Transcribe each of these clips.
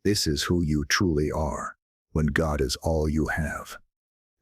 This is who you truly are, when God is all you have.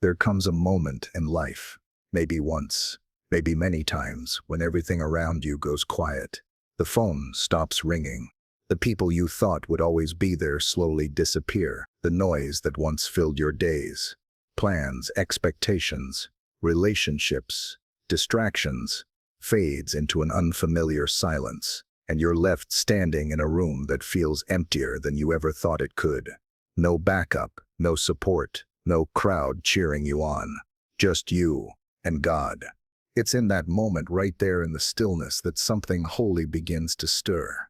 There comes a moment in life, maybe once, maybe many times, when everything around you goes quiet. The phone stops ringing. The people you thought would always be there slowly disappear. The noise that once filled your days, plans, expectations, relationships, distractions, fades into an unfamiliar silence, and you're left standing in a room that feels emptier than you ever thought it could. No backup, no support, no crowd cheering you on. Just you and God. It's in that moment right there in the stillness that something holy begins to stir.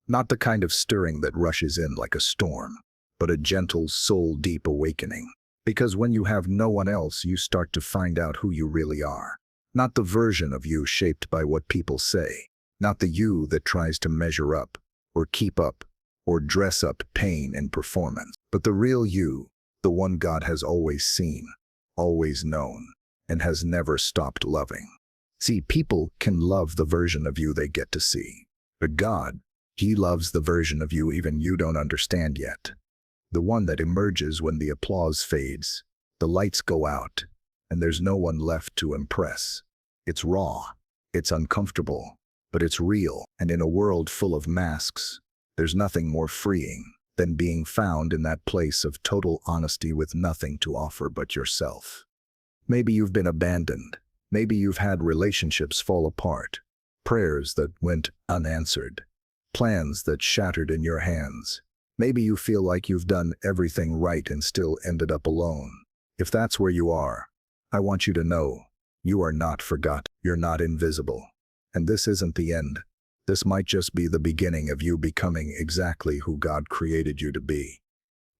Not the kind of stirring that rushes in like a storm, but a gentle, soul-deep awakening. Because when you have no one else, you start to find out who you really are. Not the version of you shaped by what people say. Not the you that tries to measure up, or keep up, or dress up pain and performance. But the real you, the one God has always seen, always known, and has never stopped loving. See, people can love the version of you they get to see. But God, He loves the version of you even you don't understand yet. The one that emerges when the applause fades, the lights go out, and there's no one left to impress. It's raw, it's uncomfortable, but it's real. And in a world full of masks, there's nothing more freeing than being found in that place of total honesty with nothing to offer but yourself. Maybe you've been abandoned. Maybe you've had relationships fall apart, prayers that went unanswered, plans that shattered in your hands. Maybe you feel like you've done everything right and still ended up alone. If that's where you are, I want you to know, you are not forgotten. You're not invisible. And this isn't the end. This might just be the beginning of you becoming exactly who God created you to be.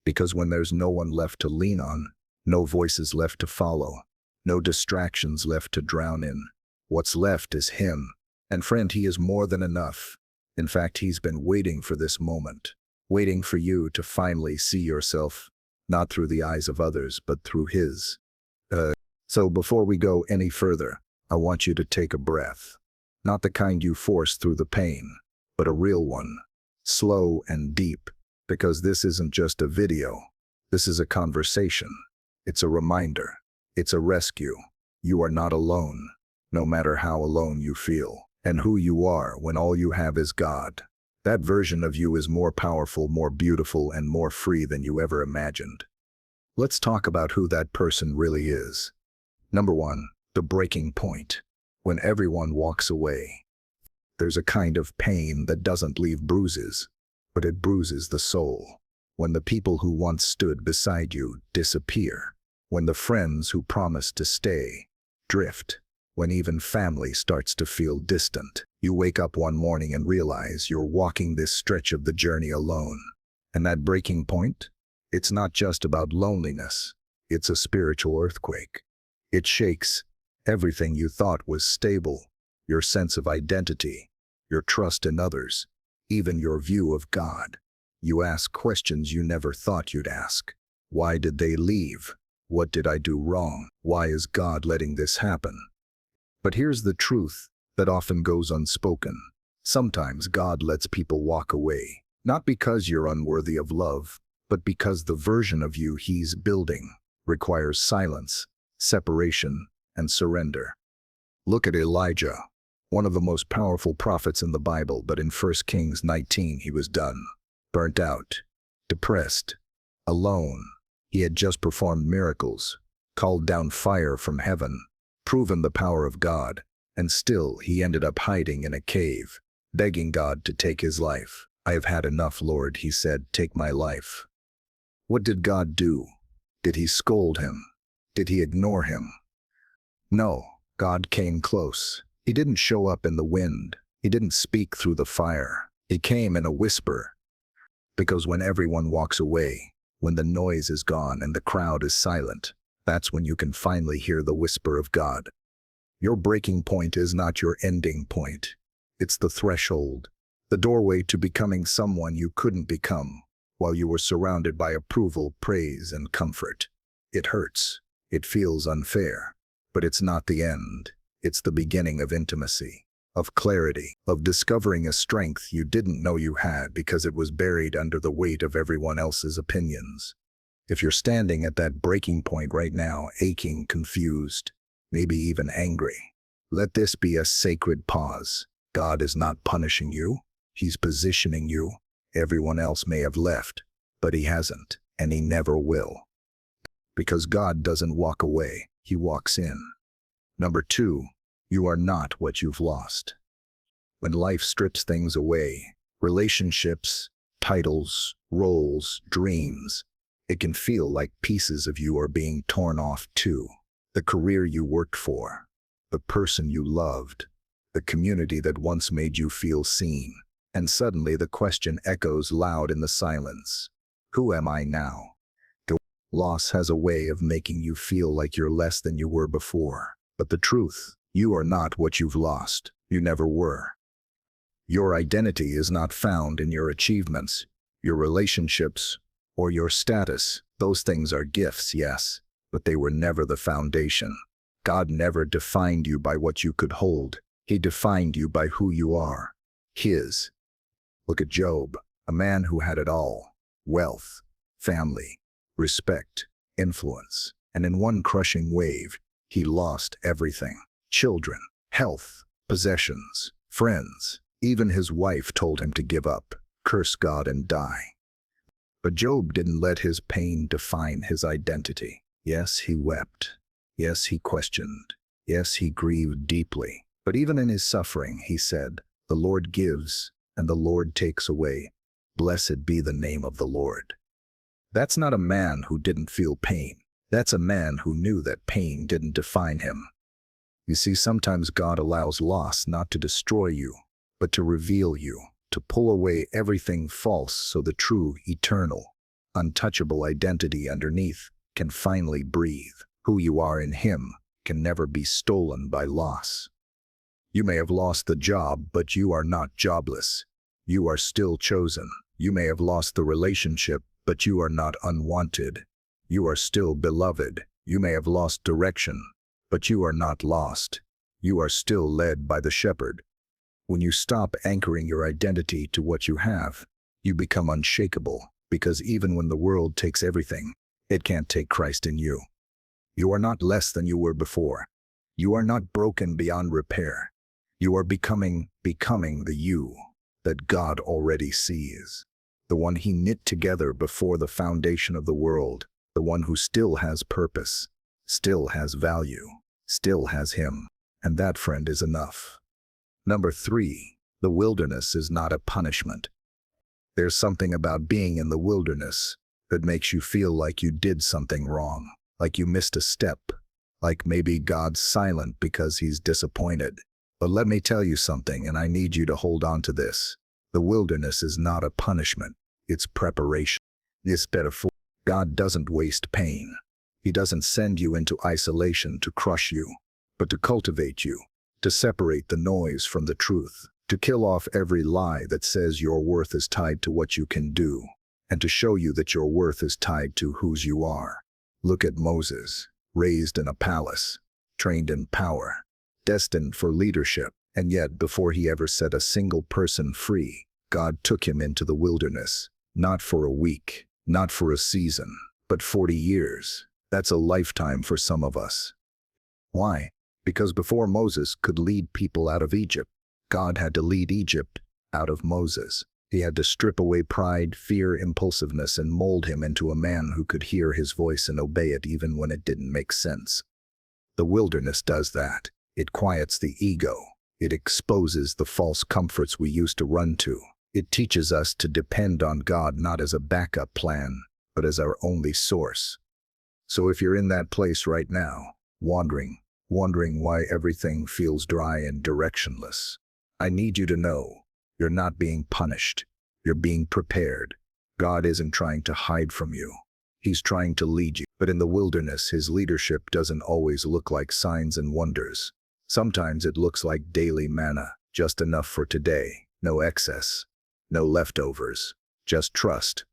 Because when there's no one left to lean on, no voices left to follow, no distractions left to drown in, what's left is Him. And friend, He is more than enough. In fact, He's been waiting for this moment, waiting for you to finally see yourself, not through the eyes of others, but through His. So before we go any further, I want you to take a breath. Not the kind you force through the pain, but a real one, slow and deep, because this isn't just a video. This is a conversation. It's a reminder. It's a rescue. You are not alone, no matter how alone you feel, and who you are when all you have is God. That version of you is more powerful, more beautiful, and more free than you ever imagined. Let's talk about who that person really is. Number 1, the breaking point. When everyone walks away, there's a kind of pain that doesn't leave bruises, but it bruises the soul. When the people who once stood beside you disappear. When the friends who promised to stay drift. When even family starts to feel distant. You wake up one morning and realize you're walking this stretch of the journey alone. And that breaking point? It's not just about loneliness. It's a spiritual earthquake. It shakes everything you thought was stable, your sense of identity, your trust in others, even your view of God. You ask questions you never thought you'd ask. Why did they leave? What did I do wrong? Why is God letting this happen? But here's the truth that often goes unspoken. Sometimes God lets people walk away, not because you're unworthy of love, but because the version of you He's building requires silence, separation, and surrender. Look at Elijah, one of the most powerful prophets in the Bible, but in 1 Kings 19 he was done, burnt out, depressed, alone. He had just performed miracles, called down fire from heaven, proven the power of God, and still he ended up hiding in a cave, begging God to take his life. "I have had enough, Lord," he said, "take my life." What did God do? Did He scold him? Did He ignore him? No, God came close. He didn't show up in the wind. He didn't speak through the fire. He came in a whisper. Because when everyone walks away, when the noise is gone and the crowd is silent, that's when you can finally hear the whisper of God. Your breaking point is not your ending point. It's the threshold, the doorway to becoming someone you couldn't become while you were surrounded by approval, praise, and comfort. It hurts. It feels unfair. But it's not the end. It's the beginning of intimacy, of clarity, of discovering a strength you didn't know you had because it was buried under the weight of everyone else's opinions. If you're standing at that breaking point right now, aching, confused, maybe even angry, let this be a sacred pause. God is not punishing you. He's positioning you. Everyone else may have left, but he hasn't, and he never will. Because God doesn't walk away, he walks in. Number 2, you are not what you've lost. When life strips things away, relationships, titles, roles, dreams, it can feel like pieces of you are being torn off too. The career you worked for, the person you loved, the community that once made you feel seen. And suddenly the question echoes loud in the silence. Who am I now? The loss has a way of making you feel like you're less than you were before. But the truth, you are not what you've lost. You never were. Your identity is not found in your achievements, your relationships, or your status. Those things are gifts, yes, but they were never the foundation. God never defined you by what you could hold. He defined you by who you are, his. Look at Job, a man who had it all: wealth, family, respect, influence, and in one crushing wave, he lost everything: children, health, possessions, friends. Even his wife told him to give up, curse God and die. But Job didn't let his pain define his identity. Yes, he wept. Yes, he questioned. Yes, he grieved deeply. But even in his suffering, he said, "The Lord gives, and the Lord takes away. Blessed be the name of the Lord." That's not a man who didn't feel pain. That's a man who knew that pain didn't define him. You see, sometimes God allows loss not to destroy you, but to reveal you, to pull away everything false so the true, eternal, untouchable identity underneath can finally breathe. Who you are in him can never be stolen by loss. You may have lost the job, but you are not jobless. You are still chosen. You may have lost the relationship, but you are not unwanted. You are still beloved. You may have lost direction, but you are not lost. You are still led by the shepherd. When you stop anchoring your identity to what you have, you become unshakable, because even when the world takes everything, it can't take Christ in you. You are not less than you were before. You are not broken beyond repair. You are becoming the you that God already sees, the one he knit together before the foundation of the world, the one who still has purpose, still has value, still has him, and that, friend, is enough. Number 3, the wilderness is not a punishment. There's something about being in the wilderness that makes you feel like you did something wrong, like you missed a step, like maybe God's silent because he's disappointed. But let me tell you something, and I need you to hold on to this. The wilderness is not a punishment, it's preparation. It's metaphor. God doesn't waste pain. He doesn't send you into isolation to crush you, but to cultivate you, to separate the noise from the truth, to kill off every lie that says your worth is tied to what you can do, and to show you that your worth is tied to whose you are. Look at Moses, raised in a palace, trained in power, destined for leadership, and yet before he ever set a single person free, God took him into the wilderness, not for a week, not for a season, but 40 years. That's a lifetime for some of us. Why? Because before Moses could lead people out of Egypt, God had to lead Egypt out of Moses. He had to strip away pride, fear, impulsiveness, and mold him into a man who could hear his voice and obey it even when it didn't make sense. The wilderness does that. It quiets the ego. It exposes the false comforts we used to run to. It teaches us to depend on God not as a backup plan, but as our only source. So if you're in that place right now, wondering why everything feels dry and directionless, I need you to know, you're not being punished. You're being prepared. God isn't trying to hide from you. He's trying to lead you. But in the wilderness, his leadership doesn't always look like signs and wonders. Sometimes it looks like daily manna, just enough for today, no excess, no leftovers, just trust.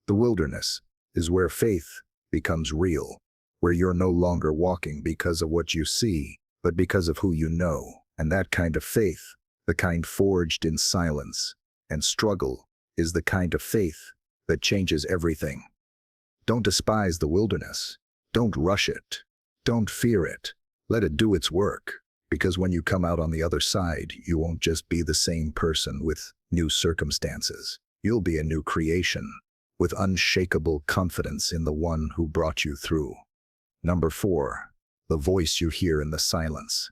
The wilderness is where faith becomes real, where you're no longer walking because of what you see, but because of who you know. And that kind of faith, the kind forged in silence and struggle, is the kind of faith that changes everything. Don't despise the wilderness. Don't rush it. Don't fear it. Let it do its work. Because when you come out on the other side, you won't just be the same person with new circumstances. You'll be a new creation, with unshakable confidence in the one who brought you through. Number 4, the voice you hear in the silence.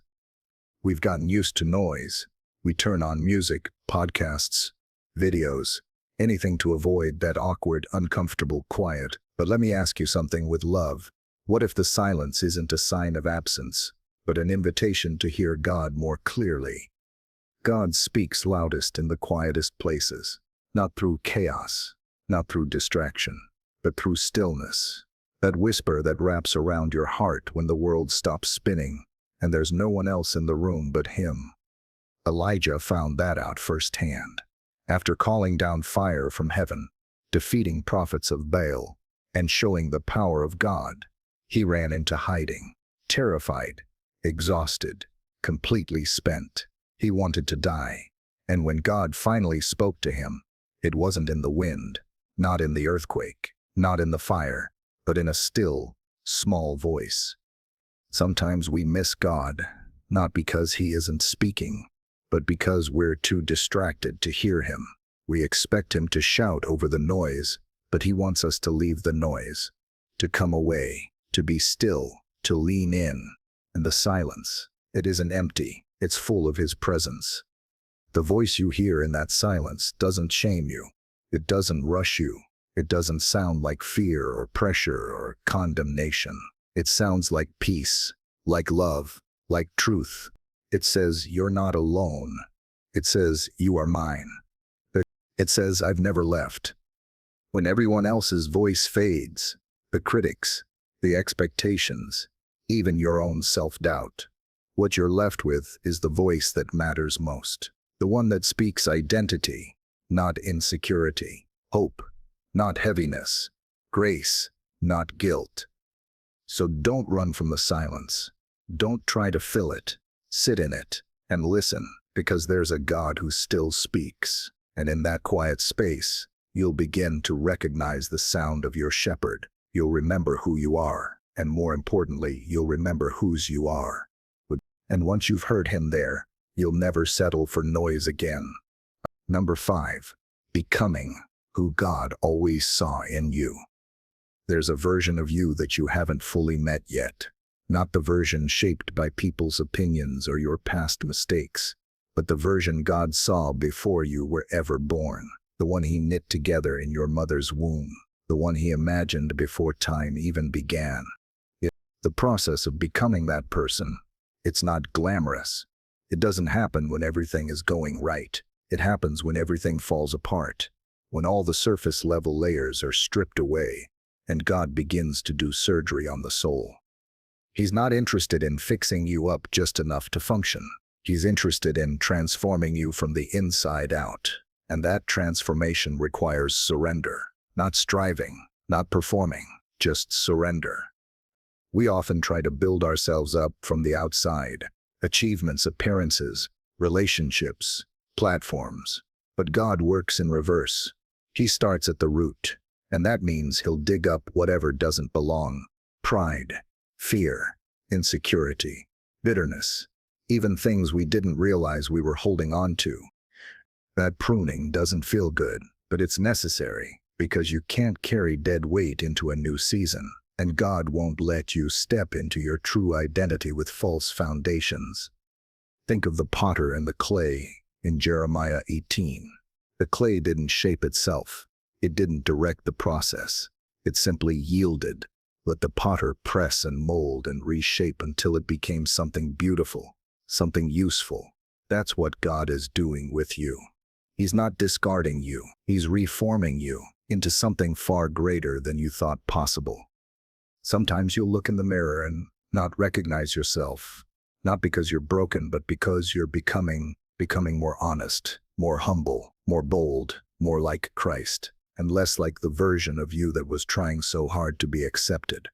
We've gotten used to noise. We turn on music, podcasts, videos, anything to avoid that awkward, uncomfortable quiet. But let me ask you something with love. What if the silence isn't a sign of absence, but an invitation to hear God more clearly? God speaks loudest in the quietest places, not through chaos, not through distraction, but through stillness. That whisper that wraps around your heart when the world stops spinning and there's no one else in the room but Him. Elijah found that out firsthand. After calling down fire from heaven, defeating prophets of Baal, and showing the power of God, he ran into hiding, terrified, exhausted, completely spent. He wanted to die. And when God finally spoke to him, it wasn't in the wind, not in the earthquake, not in the fire, but in a still, small voice. Sometimes we miss God, not because He isn't speaking, but because we're too distracted to hear Him. We expect Him to shout over the noise, but He wants us to leave the noise, to come away, to be still, to lean in. And the silence, it isn't empty, it's full of His presence. The voice you hear in that silence doesn't shame you. It doesn't rush you. It doesn't sound like fear or pressure or condemnation. It sounds like peace, like love, like truth. It says, "You're not alone." It says, "You are mine." It says, "I've never left." When everyone else's voice fades, the critics, the expectations, even your own self-doubt, what you're left with is the voice that matters most. The one that speaks identity, not insecurity, hope, not heaviness, grace, not guilt. So don't run from the silence. Don't try to fill it. Sit in it and listen, because there's a God who still speaks. And in that quiet space, you'll begin to recognize the sound of your shepherd. You'll remember who you are, and more importantly, you'll remember whose you are. And once you've heard Him there, you'll never settle for noise again. Number 5, becoming who God always saw in you. There's a version of you that you haven't fully met yet. Not the version shaped by people's opinions or your past mistakes, but the version God saw before you were ever born. The one He knit together in your mother's womb. The one He imagined before time even began. The process of becoming that person, it's not glamorous. It doesn't happen when everything is going right. It happens when everything falls apart, when all the surface level layers are stripped away, and God begins to do surgery on the soul. He's not interested in fixing you up just enough to function. He's interested in transforming you from the inside out. And that transformation requires surrender. Not striving, not performing, just surrender. We often try to build ourselves up from the outside. Achievements, appearances, relationships, platforms. But God works in reverse. He starts at the root. And that means He'll dig up whatever doesn't belong. Pride, fear, insecurity, bitterness, even things we didn't realize we were holding on to. That pruning doesn't feel good, but it's necessary, because you can't carry dead weight into a new season, and God won't let you step into your true identity with false foundations. Think of the potter and the clay in Jeremiah 18. The clay didn't shape itself. It didn't direct the process. It simply yielded. Let the potter press and mold and reshape until it became something beautiful, something useful. That's what God is doing with you. He's not discarding you. He's reforming you into something far greater than you thought possible. Sometimes you'll look in the mirror and not recognize yourself, not because you're broken, but because you're becoming more honest, more humble, more bold, more like Christ, and less like the version of you that was trying so hard to be accepted.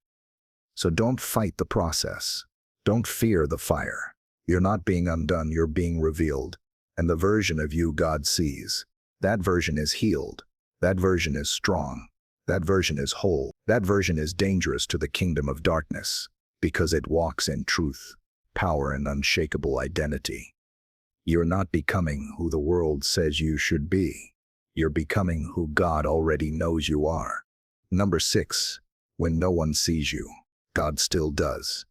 So don't fight the process. Don't fear the fire. You're not being undone, you're being revealed. And the version of you God sees, that version is healed. That version is strong. That version is whole. That version is dangerous to the kingdom of darkness because it walks in truth, power, and unshakable identity. You're not becoming who the world says you should be. You're becoming who God already knows you are. Number 6, when no one sees you, God still does.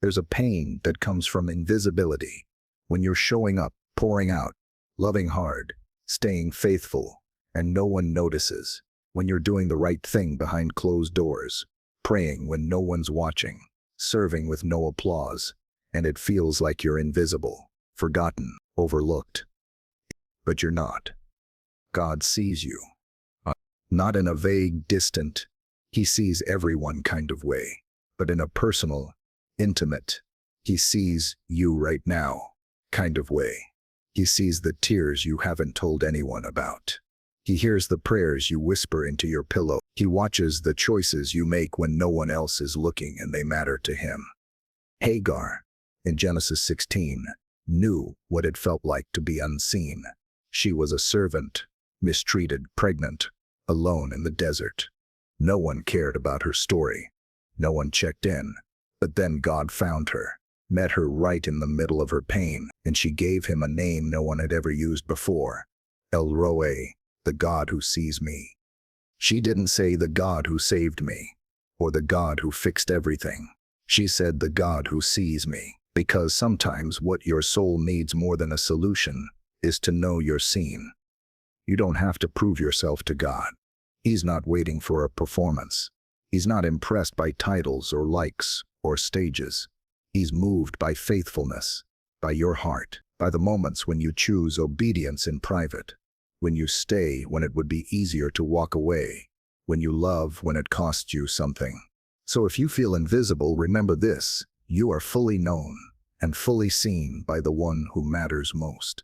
There's a pain that comes from invisibility. When you're showing up, pouring out, loving hard, staying faithful, and no one notices. When you're doing the right thing behind closed doors, praying when no one's watching, serving with no applause, and it feels like you're invisible, forgotten, overlooked. But you're not. God sees you. Not in a vague, distant, he sees everyone kind of way, but in a personal, intimate, he sees you right now kind of way. He sees the tears you haven't told anyone about. He hears the prayers you whisper into your pillow. He watches the choices you make when no one else is looking and they matter to him. Hagar, in Genesis 16, knew what it felt like to be unseen. She was a servant, mistreated, pregnant, alone in the desert. No one cared about her story. No one checked in. But then God found her, met her right in the middle of her pain, and she gave him a name no one had ever used before. El Roi, the God who sees me. She didn't say the God who saved me, or the God who fixed everything. She said the God who sees me, because sometimes what your soul needs more than a solution is to know you're seen. You don't have to prove yourself to God. He's not waiting for a performance. He's not impressed by titles or likes or stages. He's moved by faithfulness, by your heart, by the moments when you choose obedience in private, when you stay when it would be easier to walk away, when you love when it costs you something. So if you feel invisible, remember this: you are fully known and fully seen by the one who matters most.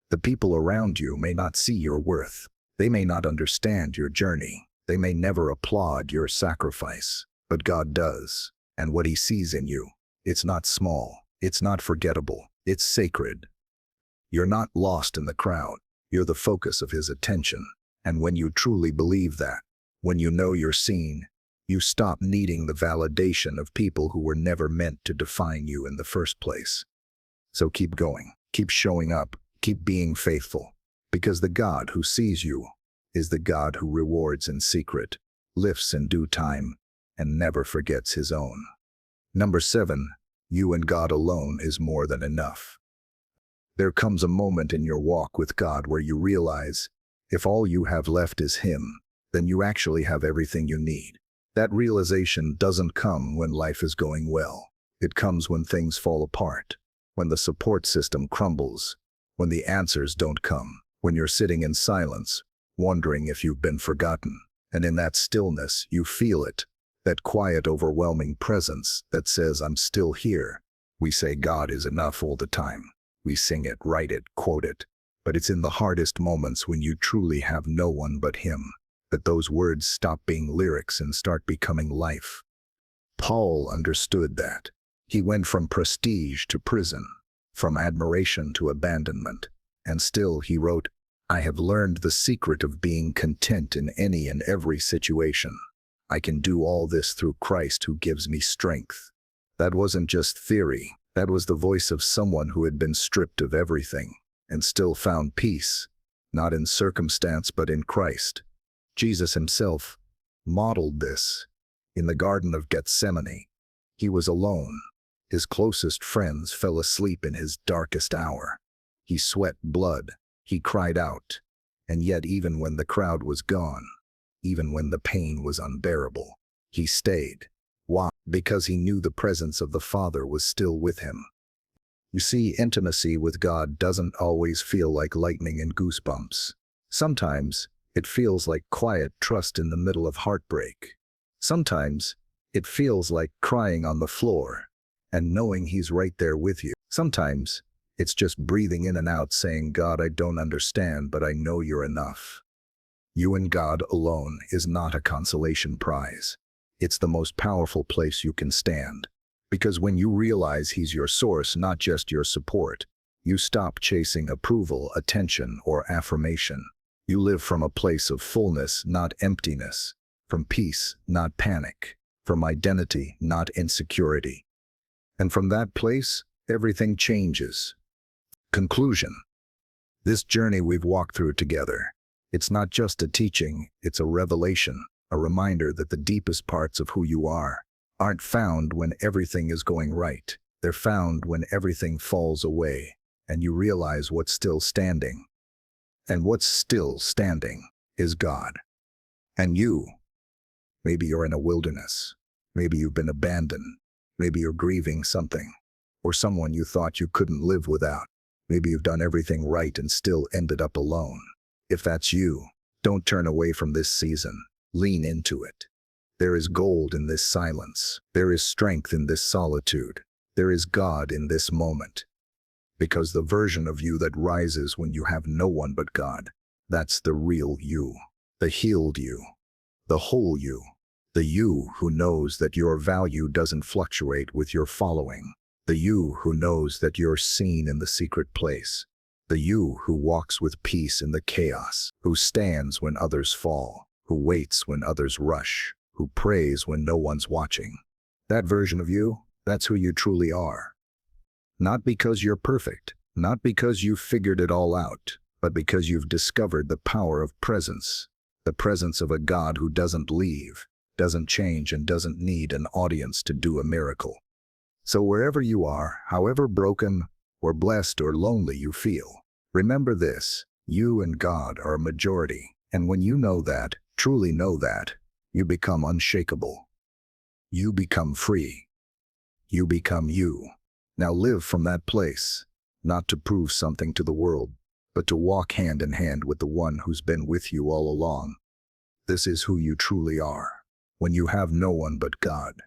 The people around you may not see your worth. They may not understand your journey. They may never applaud your sacrifice, but God does. And what he sees in you, it's not small, it's not forgettable, it's sacred. You're not lost in the crowd. You're the focus of his attention. And when you truly believe that, when you know you're seen, you stop needing the validation of people who were never meant to define you in the first place. So keep going, keep showing up, keep being faithful, because the God who sees you is the God who rewards in secret, lifts in due time, and never forgets his own. Number 7, you and God alone is more than enough. There comes a moment in your walk with God where you realize, if all you have left is him, then you actually have everything you need. That realization doesn't come when life is going well. It comes when things fall apart, when the support system crumbles, when the answers don't come, when you're sitting in silence, wondering if you've been forgotten. And in that stillness, you feel it, that quiet, overwhelming presence that says, I'm still here. We say God is enough all the time. We sing it, write it, quote it. But it's in the hardest moments when you truly have no one but him that those words stop being lyrics and start becoming life. Paul understood that. He went from prestige to prison, from admiration to abandonment, and still he wrote, I have learned the secret of being content in any and every situation. I can do all this through Christ who gives me strength. That wasn't just theory. That was the voice of someone who had been stripped of everything and still found peace, not in circumstance but in Christ. Jesus himself modeled this. In the Garden of Gethsemane, he was alone. His closest friends fell asleep in his darkest hour. He sweat blood. He cried out. And yet even when the crowd was gone, even when the pain was unbearable, he stayed. Why? Because he knew the presence of the Father was still with him. You see, intimacy with God doesn't always feel like lightning and goosebumps. Sometimes it feels like quiet trust in the middle of heartbreak. Sometimes it feels like crying on the floor and knowing he's right there with you. Sometimes it's just breathing in and out saying, God, I don't understand, but I know you're enough. You and God alone is not a consolation prize. It's the most powerful place you can stand, Because when you realize He's your source, not just your support, you stop chasing approval, attention, or affirmation. You live from a place of fullness, not emptiness, from peace, not panic, from identity, not insecurity. And from that place, everything changes. Conclusion. This journey we've walked through together, it's not just a teaching, it's a revelation, a reminder that the deepest parts of who you are aren't found when everything is going right. They're found when everything falls away and you realize what's still standing. And what's still standing is God. And you, maybe you're in a wilderness. Maybe you've been abandoned. Maybe you're grieving something or someone you thought you couldn't live without. Maybe you've done everything right and still ended up alone. If that's you, don't turn away from this season. Lean into it. There is gold in this silence. There is strength in this solitude. There is God in this moment. Because the version of you that rises when you have no one but God, that's the real you, the healed you, the whole you, the you who knows that your value doesn't fluctuate with your following, the you who knows that you're seen in the secret place, the you who walks with peace in the chaos, who stands when others fall, who waits when others rush, who prays when no one's watching. That version of you, that's who you truly are. Not because you're perfect, not because you've figured it all out, but because you've discovered the power of presence, the presence of a God who doesn't leave, doesn't change, and doesn't need an audience to do a miracle. So wherever you are, however broken or blessed or lonely you feel, remember this: you and God are a majority. And when you know that, truly know that, you become unshakable. You become free. You become you. Now live from that place, not to prove something to the world, but to walk hand in hand with the one who's been with you all along. This is who you truly are, when you have no one but God.